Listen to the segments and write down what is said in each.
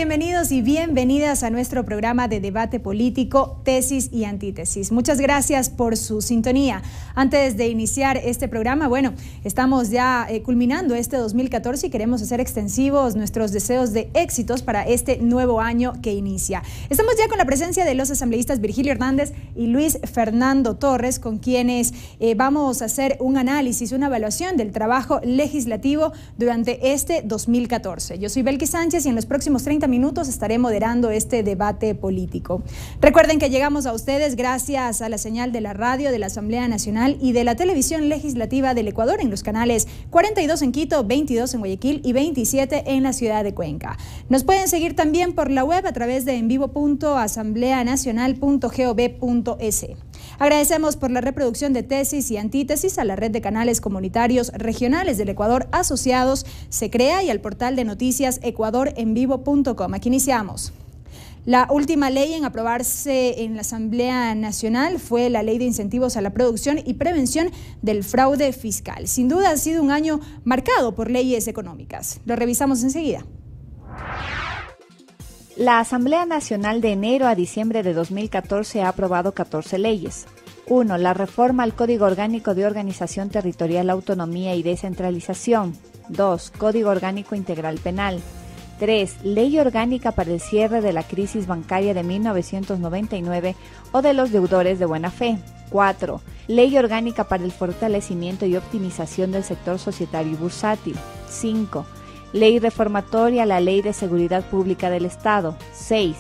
Bienvenidos y bienvenidas a nuestro programa de debate político, Tesis y Antítesis. Muchas gracias por su sintonía. Antes de iniciar este programa, estamos ya culminando este 2014 y queremos hacer extensivos nuestros deseos de éxitos para este nuevo año que inicia. Estamos ya con la presencia de los asambleístas Virgilio Hernández y Luis Fernando Torres, con quienes vamos a hacer un análisis, una evaluación del trabajo legislativo durante este 2014. Yo soy Belkis Sánchez y en los próximos 30 minutos estaré moderando este debate político. Recuerden que llegamos a ustedes gracias a la señal de la radio de la Asamblea Nacional y de la televisión legislativa del Ecuador en los canales 42 en Quito, 22 en Guayaquil y 27 en la ciudad de Cuenca. Nos pueden seguir también por la web a través de envivo.asambleanacional.gov.es. Agradecemos por la reproducción de Tesis y Antítesis a la red de canales comunitarios regionales del Ecuador asociados, SECREA, y al portal de noticias ecuadorenvivo.com. Aquí iniciamos. La última ley en aprobarse en la Asamblea Nacional fue la Ley de Incentivos a la Producción y Prevención del Fraude Fiscal. Sin duda ha sido un año marcado por leyes económicas. Lo revisamos enseguida. La Asamblea Nacional de enero a diciembre de 2014 ha aprobado 14 leyes. 1. La reforma al Código Orgánico de Organización Territorial, Autonomía y Descentralización. 2. Código Orgánico Integral Penal. 3. Ley Orgánica para el cierre de la crisis bancaria de 1999 o de los deudores de buena fe. 4. Ley Orgánica para el fortalecimiento y optimización del sector societario y bursátil. 5. Ley reformatoria a la Ley de Seguridad Pública del Estado. 6.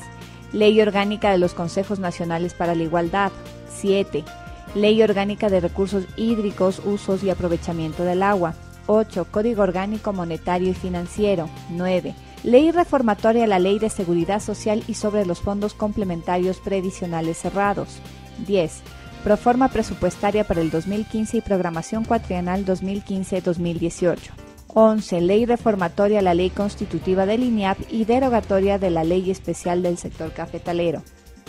Ley Orgánica de los Consejos Nacionales para la Igualdad. 7. Ley Orgánica de Recursos Hídricos, Usos y Aprovechamiento del Agua. 8. Código Orgánico Monetario y Financiero. 9. Ley reformatoria a la Ley de Seguridad Social y sobre los fondos complementarios previsionales cerrados. 10. Proforma presupuestaria para el 2015 y programación cuatrienal 2015-2018. 11. Ley reformatoria a la Ley Constitutiva del INIAP y derogatoria de la Ley Especial del Sector Cafetalero.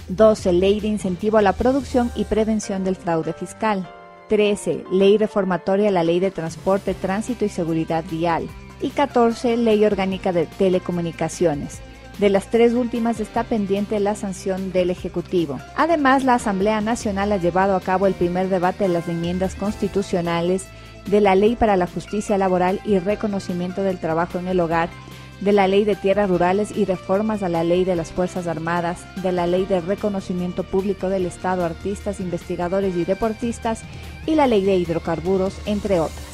12. Ley de Incentivo a la Producción y Prevención del Fraude Fiscal. 13. Ley reformatoria a la Ley de Transporte, Tránsito y Seguridad Vial. Y 14. Ley Orgánica de Telecomunicaciones. De las tres últimas está pendiente la sanción del Ejecutivo. Además, la Asamblea Nacional ha llevado a cabo el primer debate de las enmiendas constitucionales de la Ley para la Justicia Laboral y Reconocimiento del Trabajo en el Hogar, de la Ley de Tierras Rurales y reformas a la Ley de las Fuerzas Armadas, de la Ley de Reconocimiento Público del Estado a artistas, investigadores y deportistas y la Ley de Hidrocarburos, entre otras.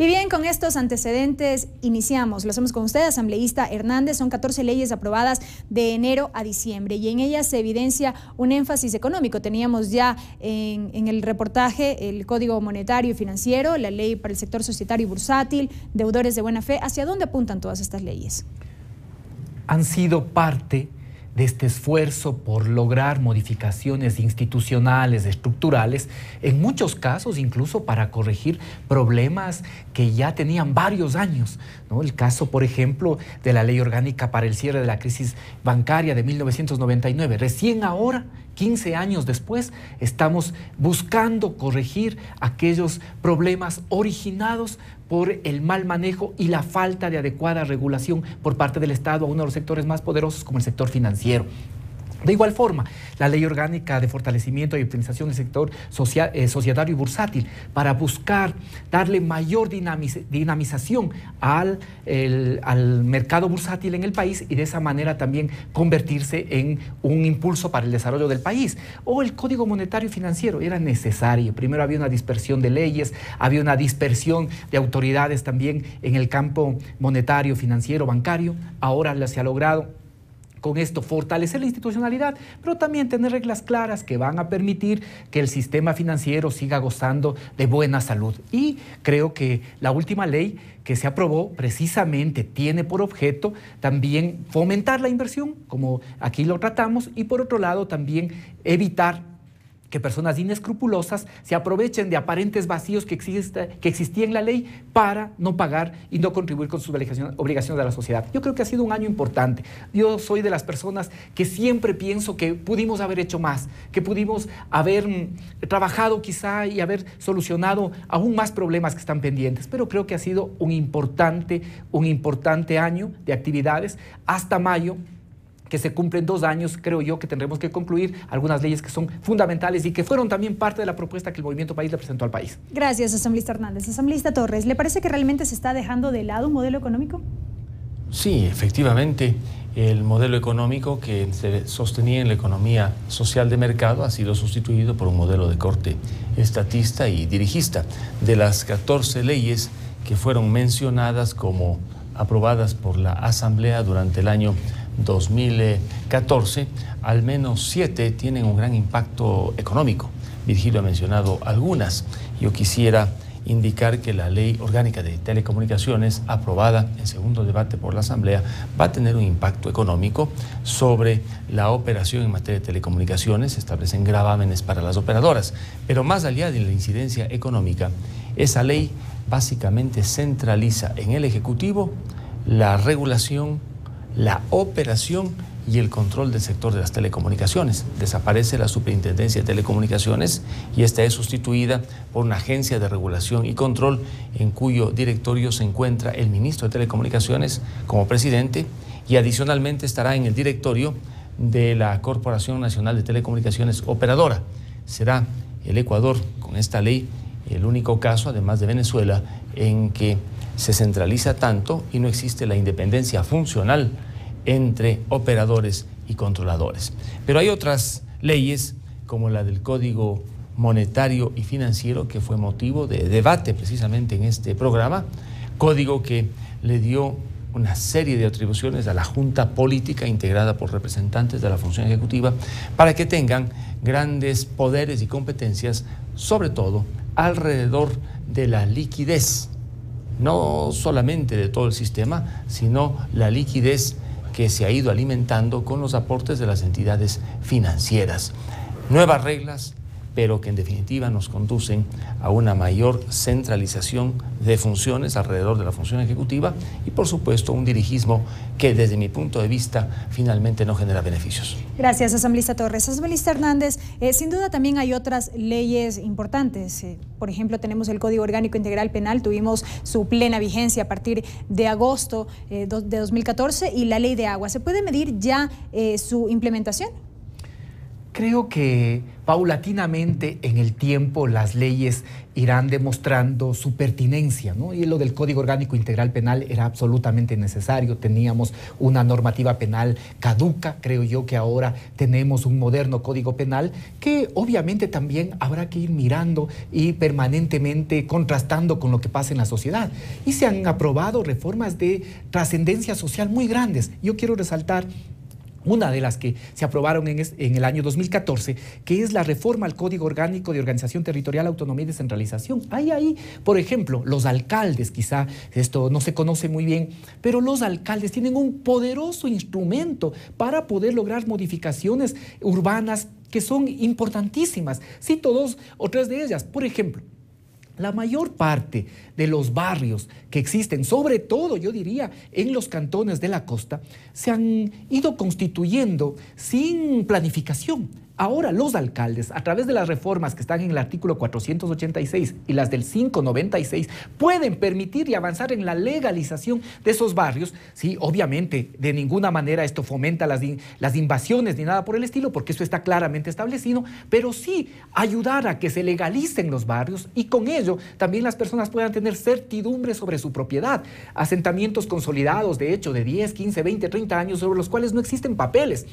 Y bien, con estos antecedentes iniciamos. Lo hacemos con usted, asambleísta Hernández. Son 14 leyes aprobadas de enero a diciembre y en ellas se evidencia un énfasis económico. Teníamos ya en el reportaje el Código Monetario y Financiero, la Ley para el Sector Societario y Bursátil, deudores de buena fe. ¿Hacia dónde apuntan todas estas leyes? Han sido parte de este esfuerzo por lograr modificaciones institucionales, estructurales, en muchos casos incluso para corregir problemas que ya tenían varios años, ¿no? El caso, por ejemplo, de la Ley Orgánica para el cierre de la crisis bancaria de 1999. Recién ahora, 15 años después, estamos buscando corregir aquellos problemas originados por el mal manejo y la falta de adecuada regulación por parte del Estado a uno de los sectores más poderosos como el sector financiero. De igual forma, la Ley Orgánica de Fortalecimiento y Optimización del Sector Societario y Bursátil para buscar darle mayor dinamización al mercado bursátil en el país y de esa manera también convertirse en un impulso para el desarrollo del país. O el Código Monetario y Financiero era necesario. Primero había una dispersión de leyes, había una dispersión de autoridades también en el campo monetario, financiero, bancario. Ahora se ha logrado con esto fortalecer la institucionalidad, pero también tener reglas claras que van a permitir que el sistema financiero siga gozando de buena salud. Y creo que la última ley que se aprobó precisamente tiene por objeto también fomentar la inversión, como aquí lo tratamos, y por otro lado también evitar que personas inescrupulosas se aprovechen de aparentes vacíos que existían en la ley para no pagar y no contribuir con sus obligaciones de la sociedad. Yo creo que ha sido un año importante. Yo soy de las personas que siempre pienso que pudimos haber hecho más, que pudimos haber trabajado quizá y haber solucionado aún más problemas que están pendientes, pero creo que ha sido un importante año de actividades hasta mayo, que se cumplen 2 años, creo yo que tendremos que concluir algunas leyes que son fundamentales y que fueron también parte de la propuesta que el Movimiento País le presentó al país. Gracias, asambleísta Hernández. Asambleísta Torres, ¿le parece que realmente se está dejando de lado un modelo económico? Sí, efectivamente, el modelo económico que se sostenía en la economía social de mercado ha sido sustituido por un modelo de corte estatista y dirigista. De las 14 leyes que fueron mencionadas como aprobadas por la Asamblea durante el año 2014, al menos 7 tienen un gran impacto económico. Virgilio ha mencionado algunas. Yo quisiera indicar que la Ley Orgánica de Telecomunicaciones, aprobada en segundo debate por la Asamblea, va a tener un impacto económico sobre la operación en materia de telecomunicaciones. Se establecen gravámenes para las operadoras, pero más allá de la incidencia económica, esa ley básicamente centraliza en el Ejecutivo la regulación, la operación y el control del sector de las telecomunicaciones. Desaparece la Superintendencia de Telecomunicaciones y esta es sustituida por una agencia de regulación y control en cuyo directorio se encuentra el ministro de Telecomunicaciones como presidente y adicionalmente estará en el directorio de la Corporación Nacional de Telecomunicaciones Operadora. Será el Ecuador, con esta ley, el único caso, además de Venezuela, en que se centraliza tanto y no existe la independencia funcional entre operadores y controladores. Pero hay otras leyes, como la del Código Monetario y Financiero, que fue motivo de debate precisamente en este programa, código que le dio una serie de atribuciones a la Junta Política integrada por representantes de la función ejecutiva para que tengan grandes poderes y competencias, sobre todo alrededor de la liquidez, no solamente de todo el sistema, sino la liquidez que se ha ido alimentando con los aportes de las entidades financieras. Nuevas reglas, pero que en definitiva nos conducen a una mayor centralización de funciones alrededor de la función ejecutiva y, por supuesto, un dirigismo que, desde mi punto de vista, finalmente no genera beneficios. Gracias, asambleísta Torres. Asambleísta Hernández, sin duda también hay otras leyes importantes. Por ejemplo, tenemos el Código Orgánico Integral Penal, tuvimos su plena vigencia a partir de agosto de 2014, y la Ley de Agua. ¿Se puede medir ya su implementación? Creo que paulatinamente en el tiempo las leyes irán demostrando su pertinencia, ¿no? Y lo del Código Orgánico Integral Penal era absolutamente necesario. Teníamos una normativa penal caduca, creo yo que ahora tenemos un moderno Código Penal que obviamente también habrá que ir mirando y permanentemente contrastando con lo que pasa en la sociedad. Y se han aprobado reformas de trascendencia social muy grandes. Yo quiero resaltar una de las que se aprobaron en el año 2014, que es la reforma al Código Orgánico de Organización Territorial, Autonomía y Descentralización. Ahí, por ejemplo, los alcaldes, quizá esto no se conoce muy bien, pero los alcaldes tienen un poderoso instrumento para poder lograr modificaciones urbanas que son importantísimas. Cito 2 o 3 de ellas. Por ejemplo, la mayor parte de los barrios que existen, sobre todo yo diría en los cantones de la costa, se han ido constituyendo sin planificación. Ahora los alcaldes, a través de las reformas que están en el artículo 486 y las del 596, pueden permitir y avanzar en la legalización de esos barrios. Sí, obviamente, de ninguna manera esto fomenta las invasiones ni nada por el estilo, porque eso está claramente establecido, pero sí ayudar a que se legalicen los barrios y con ello también las personas puedan tener certidumbre sobre su propiedad. Asentamientos consolidados, de hecho, de 10, 15, 20, 30 años, sobre los cuales no existen papeles.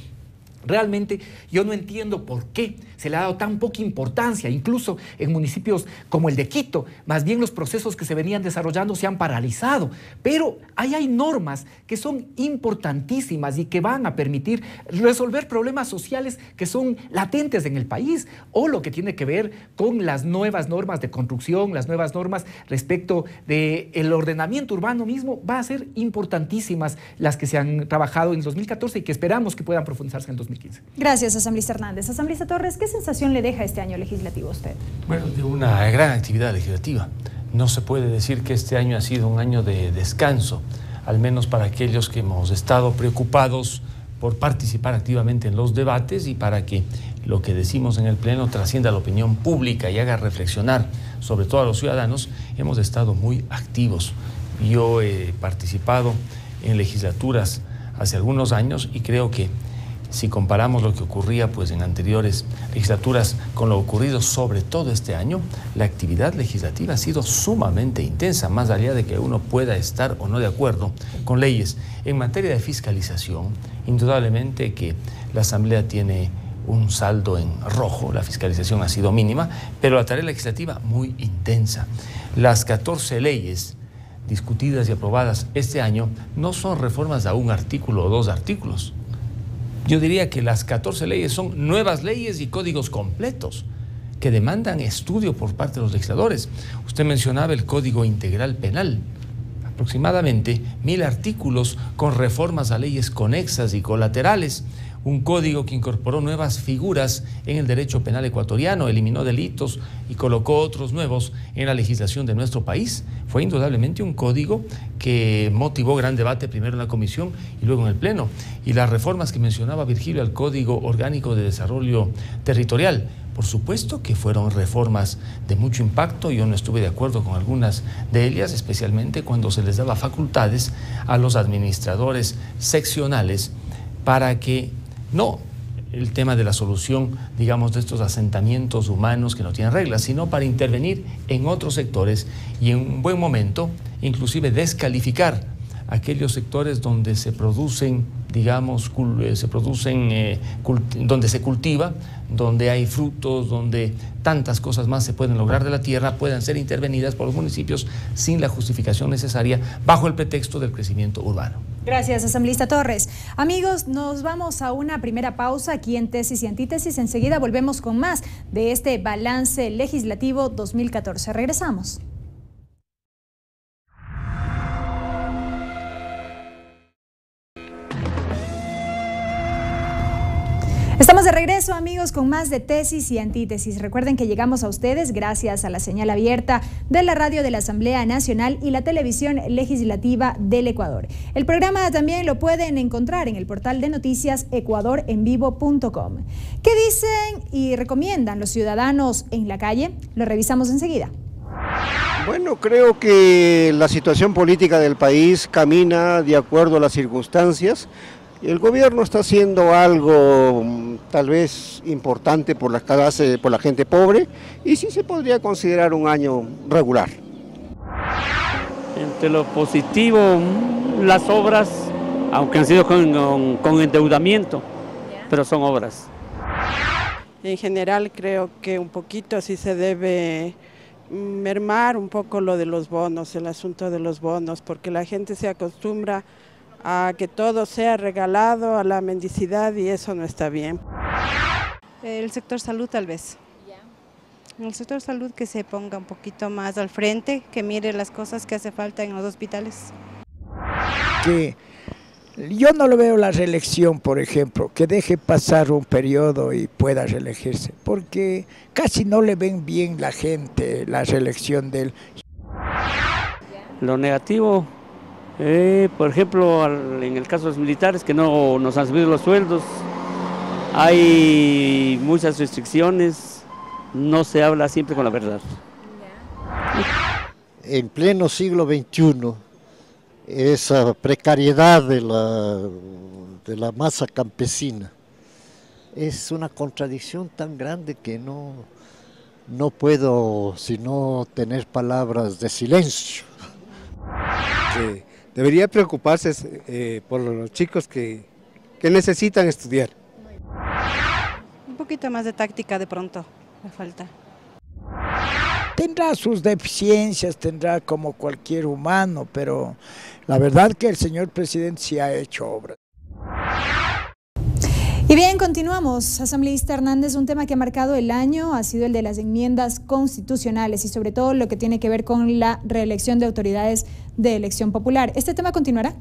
Realmente yo no entiendo por qué se le ha dado tan poca importancia, incluso en municipios como el de Quito. Más bien los procesos que se venían desarrollando se han paralizado, pero ahí hay normas que son importantísimas y que van a permitir resolver problemas sociales que son latentes en el país, o lo que tiene que ver con las nuevas normas de construcción, las nuevas normas respecto del ordenamiento urbano mismo. Va a ser importantísimas las que se han trabajado en 2014 y que esperamos que puedan profundizarse en 2015. 2015. Gracias, asambleísta Hernández. Asambleísta Torres, ¿qué sensación le deja este año legislativo a usted? Bueno, de una gran actividad legislativa. No se puede decir que este año ha sido un año de descanso, al menos para aquellos que hemos estado preocupados por participar activamente en los debates y para que lo que decimos en el Pleno trascienda a la opinión pública y haga reflexionar sobre todo a los ciudadanos. Hemos estado muy activos. Yo he participado en legislaturas hace algunos años y creo que si comparamos lo que ocurría pues en anteriores legislaturas con lo ocurrido sobre todo este año, la actividad legislativa ha sido sumamente intensa, más allá de que uno pueda estar o no de acuerdo con leyes. En materia de fiscalización, indudablemente que la Asamblea tiene un saldo en rojo, la fiscalización ha sido mínima, pero la tarea legislativa muy intensa. Las 14 leyes discutidas y aprobadas este año no son reformas a un artículo o dos artículos. Yo diría que las 14 leyes son nuevas leyes y códigos completos que demandan estudio por parte de los legisladores. Usted mencionaba el Código Integral Penal, aproximadamente 1000 artículos con reformas a leyes conexas y colaterales, un código que incorporó nuevas figuras en el derecho penal ecuatoriano, eliminó delitos y colocó otros nuevos en la legislación de nuestro país. Fue indudablemente un código que motivó gran debate, primero en la comisión y luego en el Pleno. Y las reformas que mencionaba Virgilio al Código Orgánico de Desarrollo Territorial, por supuesto que fueron reformas de mucho impacto. Yo no estuve de acuerdo con algunas de ellas, especialmente cuando se les daba facultades a los administradores seccionales para que no el tema de la solución, digamos, de estos asentamientos humanos que no tienen reglas, sino para intervenir en otros sectores y en un buen momento, inclusive descalificar aquellos sectores donde se producen, digamos, donde se cultiva, donde hay frutos, donde tantas cosas más se pueden lograr de la tierra, puedan ser intervenidas por los municipios sin la justificación necesaria, bajo el pretexto del crecimiento urbano. Gracias, asambleísta Torres. Amigos, nos vamos a una primera pausa aquí en Tesis y Antítesis. Enseguida volvemos con más de este balance legislativo 2014. Regresamos. Estamos de regreso, amigos, con más de Tesis y Antítesis. Recuerden que llegamos a ustedes gracias a la señal abierta de la radio de la Asamblea Nacional y la televisión legislativa del Ecuador. El programa también lo pueden encontrar en el portal de noticias ecuadorenvivo.com. ¿Qué dicen y recomiendan los ciudadanos en la calle? Lo revisamos enseguida. Bueno, creo que la situación política del país camina de acuerdo a las circunstancias. El gobierno está haciendo algo tal vez importante por la clase, por la gente pobre, y sí se podría considerar un año regular. Entre lo positivo, las obras, aunque han sido con endeudamiento, pero son obras. En general creo que un poquito sí se debe mermar un poco lo de los bonos, el asunto de los bonos, porque la gente se acostumbra a que todo sea regalado, a la mendicidad, y eso no está bien. El sector salud tal vez. El sector salud que se ponga un poquito más al frente, que mire las cosas que hace falta en los hospitales. Que yo no le veo la reelección, por ejemplo, que deje pasar un periodo y pueda reelegirse, porque casi no le ven bien la gente la reelección de él. Lo negativo, por ejemplo, en el caso de los militares que no nos han subido los sueldos, hay muchas restricciones, no se habla siempre con la verdad. En pleno siglo XXI, esa precariedad de la masa campesina es una contradicción tan grande que no puedo sino tener palabras de silencio. Sí. Debería preocuparse por los chicos que necesitan estudiar. Un poquito más de táctica de pronto, me falta. Tendrá sus deficiencias, tendrá como cualquier humano, pero la verdad que el señor presidente sí ha hecho obras. Y bien, continuamos. Asambleísta Hernández, un tema que ha marcado el año ha sido el de las enmiendas constitucionales y sobre todo lo que tiene que ver con la reelección de autoridades de elección popular. ¿Este tema continuará?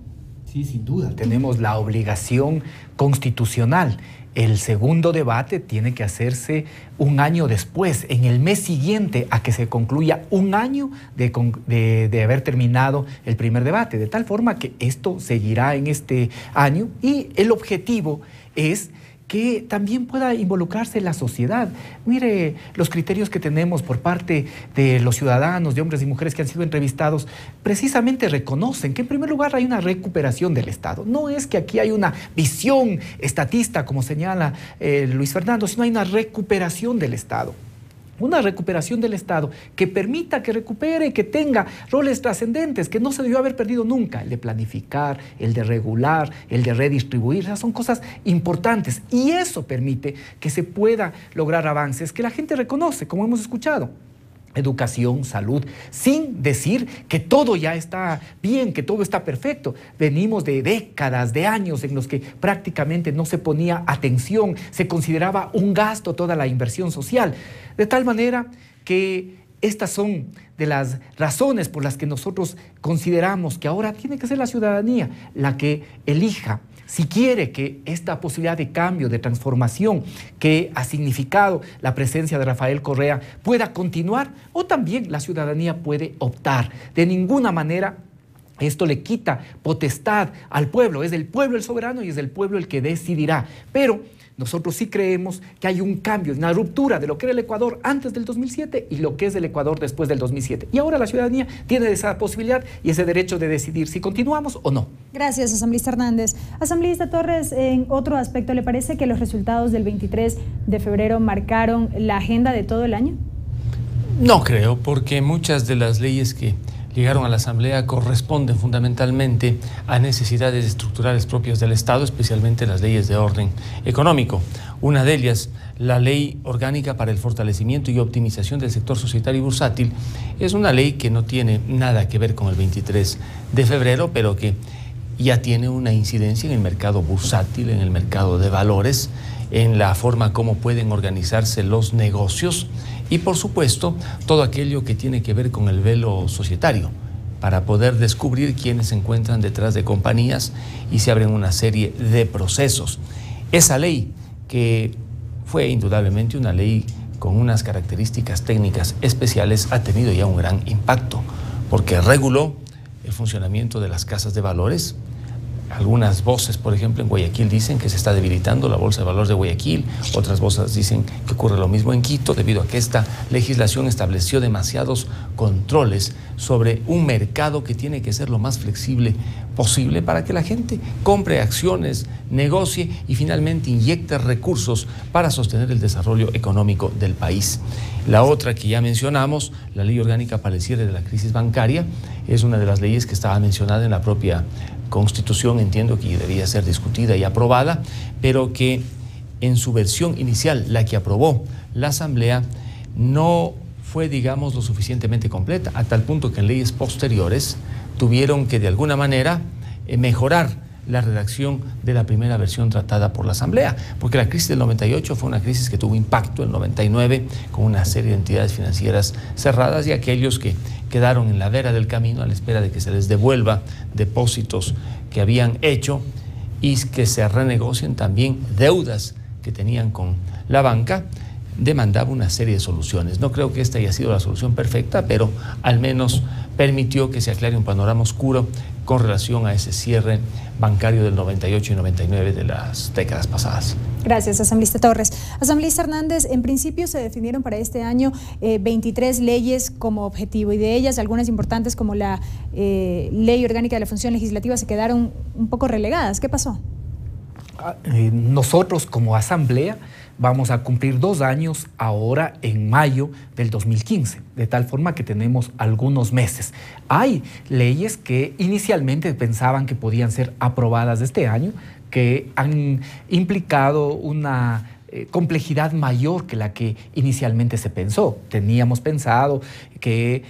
Sí, sin duda. Tenemos la obligación constitucional. El segundo debate tiene que hacerse un año después, en el mes siguiente a que se concluya un año de haber terminado el primer debate, de tal forma que esto seguirá en este año y el objetivo es que también pueda involucrarse la sociedad. Mire, los criterios que tenemos por parte de los ciudadanos, de hombres y mujeres que han sido entrevistados, precisamente reconocen que en primer lugar hay una recuperación del Estado. No es que aquí hay una visión estatista, como señala Luis Fernando, sino hay una recuperación del Estado. Una recuperación del Estado que permita que recupere, que tenga roles trascendentes, que no se debió haber perdido nunca, el de planificar, el de regular, el de redistribuir. Esas son cosas importantes y eso permite que se pueda lograr avances que la gente reconoce, como hemos escuchado. Educación, salud, sin decir que todo ya está bien, que todo está perfecto. Venimos de décadas, de años en los que prácticamente no se ponía atención, se consideraba un gasto toda la inversión social. De tal manera que estas son de las razones por las que nosotros consideramos que ahora tiene que ser la ciudadanía la que elija si quiere que esta posibilidad de cambio, de transformación que ha significado la presencia de Rafael Correa pueda continuar, o también la ciudadanía puede optar. De ninguna manera esto le quita potestad al pueblo, es el pueblo el soberano y es el pueblo el que decidirá. Pero nosotros sí creemos que hay un cambio, una ruptura de lo que era el Ecuador antes del 2007 y lo que es el Ecuador después del 2007. Y ahora la ciudadanía tiene esa posibilidad y ese derecho de decidir si continuamos o no. Gracias, asambleísta Hernández. Asambleísta Torres, en otro aspecto, ¿le parece que los resultados del 23 de febrero marcaron la agenda de todo el año? No creo, porque muchas de las leyes que llegaron a la Asamblea corresponden fundamentalmente a necesidades estructurales propias del Estado, especialmente las leyes de orden económico. Una de ellas, la Ley Orgánica para el Fortalecimiento y Optimización del Sector Societario y Bursátil, es una ley que no tiene nada que ver con el 23 de febrero, pero que ya tiene una incidencia en el mercado bursátil, en el mercado de valores, en la forma como pueden organizarse los negocios y, por supuesto, todo aquello que tiene que ver con el velo societario, para poder descubrir quiénes se encuentran detrás de compañías y se abren una serie de procesos. Esa ley, que fue indudablemente una ley con unas características técnicas especiales, ha tenido ya un gran impacto, porque reguló el funcionamiento de las casas de valores. Algunas voces, por ejemplo, en Guayaquil dicen que se está debilitando la Bolsa de Valores de Guayaquil, otras voces dicen que ocurre lo mismo en Quito, debido a que esta legislación estableció demasiados controles sobre un mercado que tiene que ser lo más flexible posible para que la gente compre acciones, negocie y finalmente inyecte recursos para sostener el desarrollo económico del país. La otra que ya mencionamos, la Ley Orgánica para el Cierre de la Crisis Bancaria, es una de las leyes que estaba mencionada en la propia Constitución, entiendo que debía ser discutida y aprobada, pero que en su versión inicial, la que aprobó la Asamblea, no fue, digamos, lo suficientemente completa, a tal punto que en leyes posteriores tuvieron que de alguna manera mejorar la redacción de la primera versión tratada por la Asamblea, porque la crisis del 98 fue una crisis que tuvo impacto en el 99 con una serie de entidades financieras cerradas y aquellos que quedaron en la vera del camino a la espera de que se les devuelva depósitos que habían hecho y que se renegocien también deudas que tenían con la banca, demandaba una serie de soluciones. No creo que esta haya sido la solución perfecta, pero al menos permitió que se aclare un panorama oscuro con relación a ese cierre bancario del 98 y 99 de las décadas pasadas. Gracias, asambleísta Torres. Asambleísta Hernández, en principio se definieron para este año 23 leyes como objetivo y de ellas algunas importantes como la Ley Orgánica de la Función Legislativa se quedaron un poco relegadas. ¿Qué pasó? Nosotros como Asamblea vamos a cumplir 2 años ahora en mayo del 2015, de tal forma que tenemos algunos meses. Hay leyes que inicialmente pensaban que podían ser aprobadas este año, que han implicado una complejidad mayor que la que inicialmente se pensó. Teníamos pensado que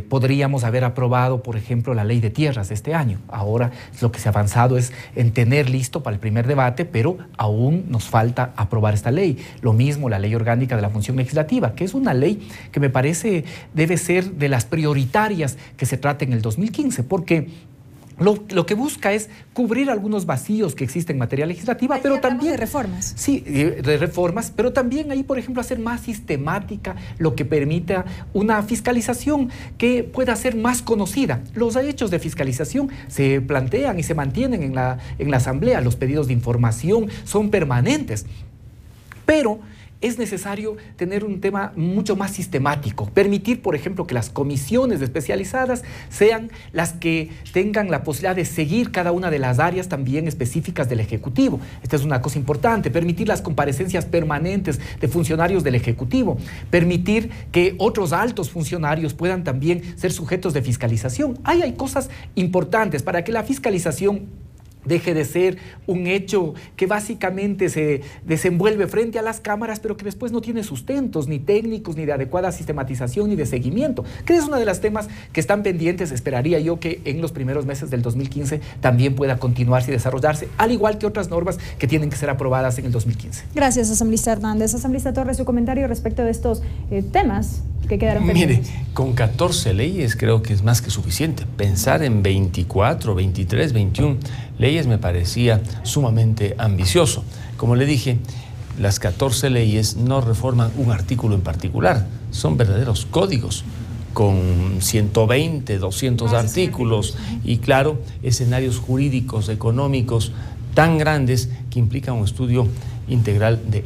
podríamos haber aprobado, por ejemplo, la ley de tierras este año. Ahora lo que se ha avanzado es en tener listo para el primer debate, pero aún nos falta aprobar esta ley. Lo mismo la ley orgánica de la función legislativa, que es una ley que me parece debe ser de las prioritarias que se trate en el 2015, porque lo que busca es cubrir algunos vacíos que existen en materia legislativa, Allí pero también... de reformas. Sí, de reformas, pero también ahí, por ejemplo, hacer más sistemática lo que permita una fiscalización que pueda ser más conocida. Los hechos de fiscalización se plantean y se mantienen en la Asamblea. Los pedidos de información son permanentes, pero es necesario tener un tema mucho más sistemático, permitir, por ejemplo, que las comisiones especializadas sean las que tengan la posibilidad de seguir cada una de las áreas también específicas del Ejecutivo. Esta es una cosa importante, permitir las comparecencias permanentes de funcionarios del Ejecutivo, permitir que otros altos funcionarios puedan también ser sujetos de fiscalización. Ahí hay cosas importantes para que la fiscalización deje de ser un hecho que básicamente se desenvuelve frente a las cámaras, pero que después no tiene sustentos, ni técnicos, ni de adecuada sistematización, ni de seguimiento, que es uno de los temas que están pendientes. Esperaría yo que en los primeros meses del 2015 también pueda continuarse y desarrollarse, al igual que otras normas que tienen que ser aprobadas en el 2015. Gracias, asambleísta Hernández. Asambleísta Torres, su comentario respecto de estos temas que quedaron pendientes. Mire, con 14 leyes creo que es más que suficiente. Pensar en 24, 23, 21 leyes me parecía sumamente ambicioso. Como le dije, las 14 leyes no reforman un artículo en particular, son verdaderos códigos con 120, 200 artículos y, claro, escenarios jurídicos, económicos tan grandes que implican un estudio integral de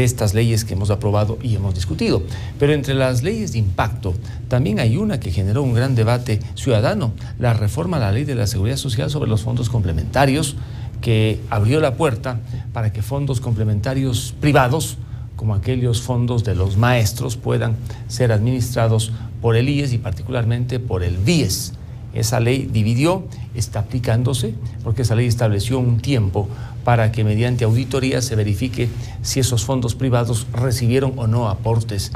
estas leyes que hemos aprobado y hemos discutido. Pero entre las leyes de impacto también hay una que generó un gran debate ciudadano, la reforma a la Ley de la Seguridad Social sobre los fondos complementarios, que abrió la puerta para que fondos complementarios privados, como aquellos fondos de los maestros, puedan ser administrados por el IES y particularmente por el BIES. Esa ley dividió, está aplicándose, porque esa ley estableció un tiempo para que mediante auditoría se verifique si esos fondos privados recibieron o no aportes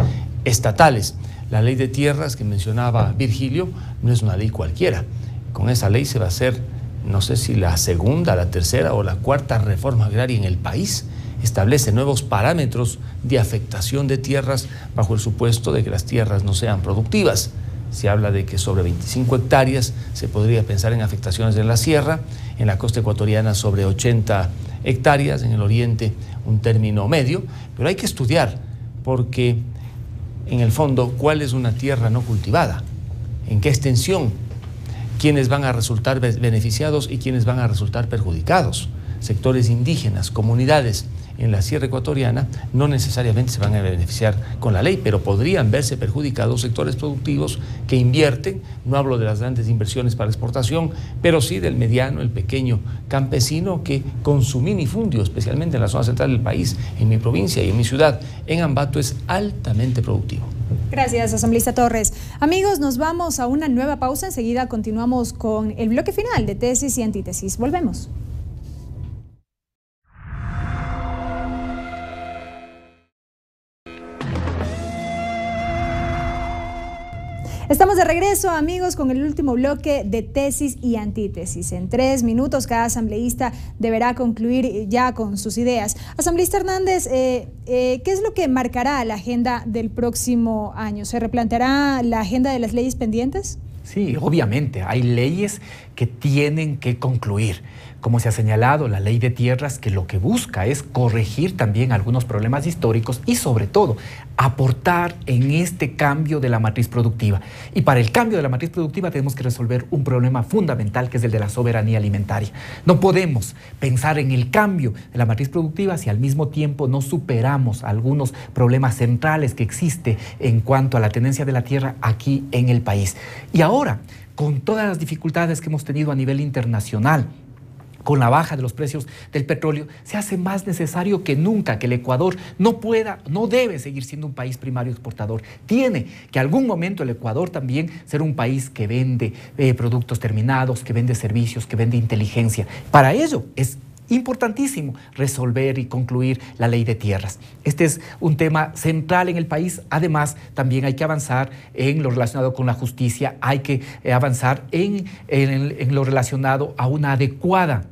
estatales. La ley de tierras que mencionaba Virgilio no es una ley cualquiera. Con esa ley se va a hacer, no sé si la segunda, la tercera o la cuarta reforma agraria en el país. Establece nuevos parámetros de afectación de tierras bajo el supuesto de que las tierras no sean productivas. Se habla de que sobre 25 hectáreas se podría pensar en afectaciones en la sierra, en la costa ecuatoriana sobre 80 hectáreas, en el oriente un término medio, pero hay que estudiar porque en el fondo cuál es una tierra no cultivada, en qué extensión, quiénes van a resultar beneficiados y quiénes van a resultar perjudicados. Sectores indígenas, comunidades en la sierra ecuatoriana no necesariamente se van a beneficiar con la ley, pero podrían verse perjudicados sectores productivos que invierten. No hablo de las grandes inversiones para exportación, pero sí del mediano, el pequeño campesino que con su minifundio, especialmente en la zona central del país, en mi provincia y en mi ciudad, en Ambato, es altamente productivo. Gracias, asambleísta Torres. Amigos, nos vamos a una nueva pausa. Enseguida continuamos con el bloque final de Tesis y Antítesis. Volvemos. Estamos de regreso, amigos, con el último bloque de Tesis y Antítesis. En 3 minutos cada asambleísta deberá concluir ya con sus ideas. Asambleísta Hernández, ¿qué es lo que marcará la agenda del próximo año? ¿Se replanteará la agenda de las leyes pendientes? Sí, obviamente, hay leyes que tienen que concluir. Como se ha señalado, la ley de tierras, que lo que busca es corregir también algunos problemas históricos y, sobre todo, aportar en este cambio de la matriz productiva. Y para el cambio de la matriz productiva tenemos que resolver un problema fundamental, que es el de la soberanía alimentaria. No podemos pensar en el cambio de la matriz productiva si al mismo tiempo no superamos algunos problemas centrales que existen en cuanto a la tenencia de la tierra aquí en el país. Y ahora, con todas las dificultades que hemos tenido a nivel internacional, con la baja de los precios del petróleo, se hace más necesario que nunca que el Ecuador no debe seguir siendo un país primario exportador. Tiene que algún momento el Ecuador también ser un país que vende productos terminados, que vende servicios, que vende inteligencia. Para ello es importantísimo resolver y concluir la ley de tierras. Este es un tema central en el país. Además, también hay que avanzar en lo relacionado con la justicia, hay que avanzar en lo relacionado a una adecuada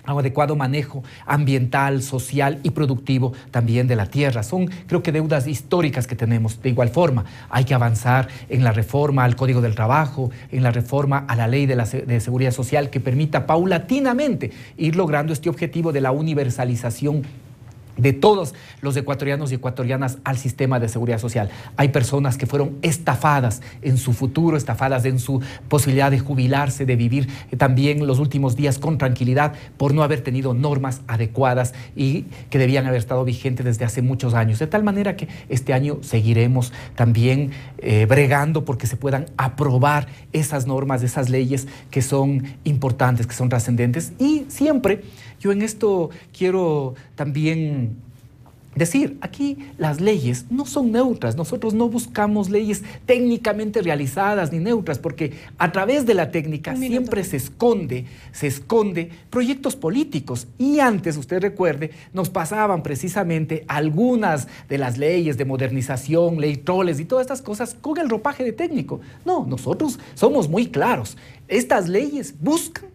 adecuado manejo ambiental, social y productivo también de la tierra. Son, creo que, deudas históricas que tenemos. De igual forma, hay que avanzar en la reforma al Código del Trabajo, en la reforma a la Ley de Seguridad Social, que permita paulatinamente ir logrando este objetivo de la universalización de todos los ecuatorianos y ecuatorianas al sistema de seguridad social. Hay personas que fueron estafadas en su futuro, estafadas en su posibilidad de jubilarse, de vivir también los últimos días con tranquilidad por no haber tenido normas adecuadas y que debían haber estado vigentes desde hace muchos años. De tal manera que este año seguiremos también bregando porque se puedan aprobar esas normas, esas leyes que son importantes, que son trascendentes. Y siempre yo en esto quiero también decir, aquí las leyes no son neutras. Nosotros no buscamos leyes técnicamente realizadas ni neutras, porque a través de la técnica siempre se esconde proyectos políticos. Y antes, usted recuerde, nos pasaban precisamente algunas de las leyes de modernización, ley troles y todas estas cosas con el ropaje de técnico. No, nosotros somos muy claros. Estas leyes buscan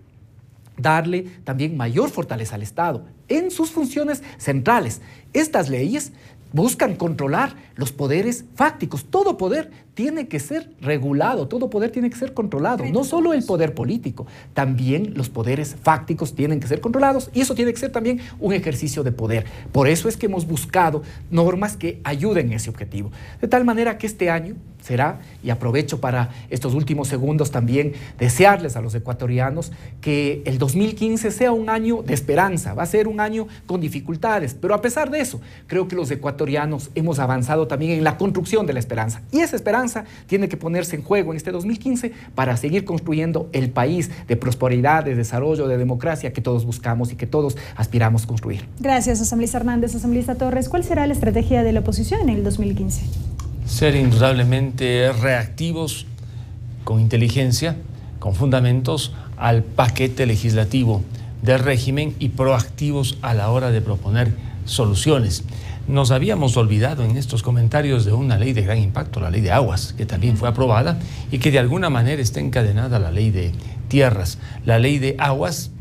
darle también mayor fortaleza al Estado en sus funciones centrales. Estas leyes buscan controlar los poderes fácticos. Todo poder tiene que ser regulado, todo poder tiene que ser controlado. No solo el poder político, también los poderes fácticos tienen que ser controlados, y eso tiene que ser también un ejercicio de poder. Por eso es que hemos buscado normas que ayuden en ese objetivo. De tal manera que este año será, y aprovecho para estos últimos segundos también desearles a los ecuatorianos que el 2015 sea un año de esperanza. Va a ser un año con dificultades, pero a pesar de eso, creo que los ecuatorianos hemos avanzado también en la construcción de la esperanza, y esa esperanza tiene que ponerse en juego en este 2015 para seguir construyendo el país de prosperidad, de desarrollo, de democracia que todos buscamos y que todos aspiramos a construir. Gracias, asambleísta Hernández. Asambleísta Torres, ¿cuál será la estrategia de la oposición en el 2015? Ser indudablemente reactivos, con inteligencia, con fundamentos al paquete legislativo del régimen y proactivos a la hora de proponer soluciones. Nos habíamos olvidado en estos comentarios de una ley de gran impacto, la ley de aguas, que también fue aprobada y que de alguna manera está encadenada a la ley de tierras. La ley de aguas,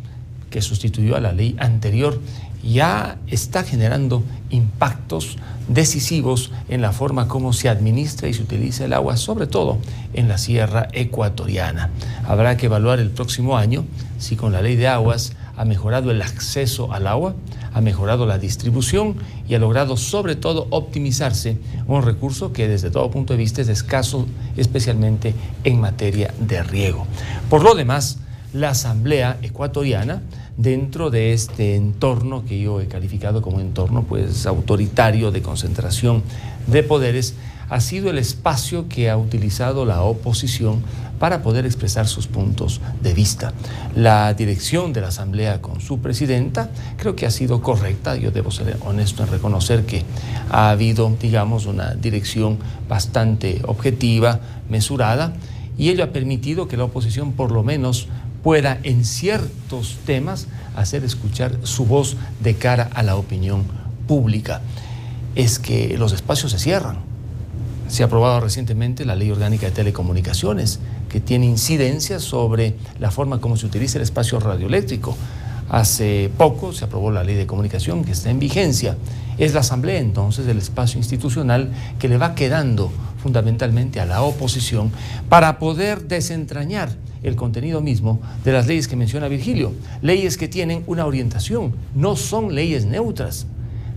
que sustituyó a la ley anterior, ya está generando impactos decisivos en la forma como se administra y se utiliza el agua, sobre todo en la sierra ecuatoriana. Habrá que evaluar el próximo año si con la ley de aguas ha mejorado el acceso al agua, ha mejorado la distribución y ha logrado sobre todo optimizarse un recurso que desde todo punto de vista es escaso, especialmente en materia de riego. Por lo demás, la Asamblea Ecuatoriana, dentro de este entorno que yo he calificado como entorno pues autoritario de concentración de poderes, ha sido el espacio que ha utilizado la oposición para poder expresar sus puntos de vista. La dirección de la Asamblea con su presidenta creo que ha sido correcta. Yo debo ser honesto en reconocer que ha habido, digamos, una dirección bastante objetiva, mesurada, y ello ha permitido que la oposición por lo menos pueda en ciertos temas hacer escuchar su voz de cara a la opinión pública. Es que los espacios se cierran. Se ha aprobado recientemente la Ley Orgánica de Telecomunicaciones, que tiene incidencia sobre la forma como se utiliza el espacio radioeléctrico. Hace poco se aprobó la Ley de Comunicación, que está en vigencia. Es la Asamblea, entonces, el espacio institucional que le va quedando fundamentalmente a la oposición para poder desentrañar el contenido mismo de las leyes que menciona Virgilio. Leyes que tienen una orientación, no son leyes neutras.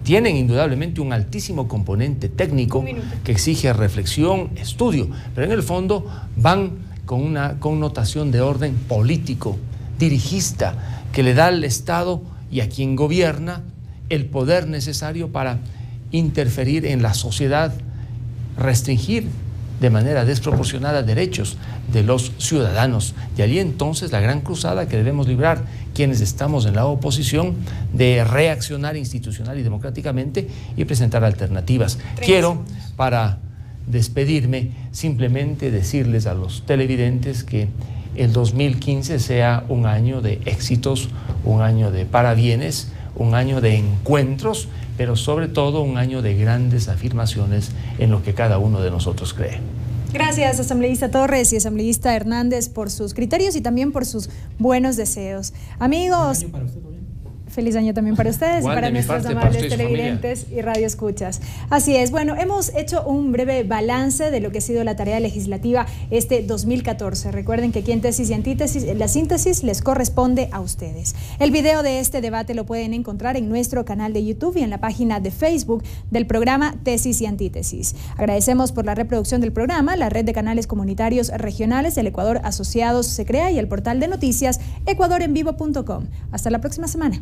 Tienen indudablemente un altísimo componente técnico que exige reflexión, estudio, pero en el fondo van con una connotación de orden político, dirigista, que le da al Estado y a quien gobierna el poder necesario para interferir en la sociedad, restringir de manera desproporcionada derechos de los ciudadanos. Y allí entonces la gran cruzada que debemos librar quienes estamos en la oposición, de reaccionar institucional y democráticamente y presentar alternativas. Quiero, para despedirme, simplemente decirles a los televidentes que el 2015 sea un año de éxitos, un año de parabienes, un año de encuentros, pero sobre todo un año de grandes afirmaciones en lo que cada uno de nosotros cree. Gracias, asambleísta Torres y asambleísta Hernández, por sus criterios y también por sus buenos deseos. Amigos... Feliz año también para ustedes Igual, y para de mi nuestros parte, amables para usted y su televidentes y radioescuchas. Así es, bueno, hemos hecho un breve balance de lo que ha sido la tarea legislativa este 2014. Recuerden que aquí en Tesis y Antítesis, la síntesis les corresponde a ustedes. El video de este debate lo pueden encontrar en nuestro canal de YouTube y en la página de Facebook del programa Tesis y Antítesis. Agradecemos por la reproducción del programa, la red de canales comunitarios regionales del Ecuador Asociados se crea y el portal de noticias ecuadorenvivo.com. Hasta la próxima semana.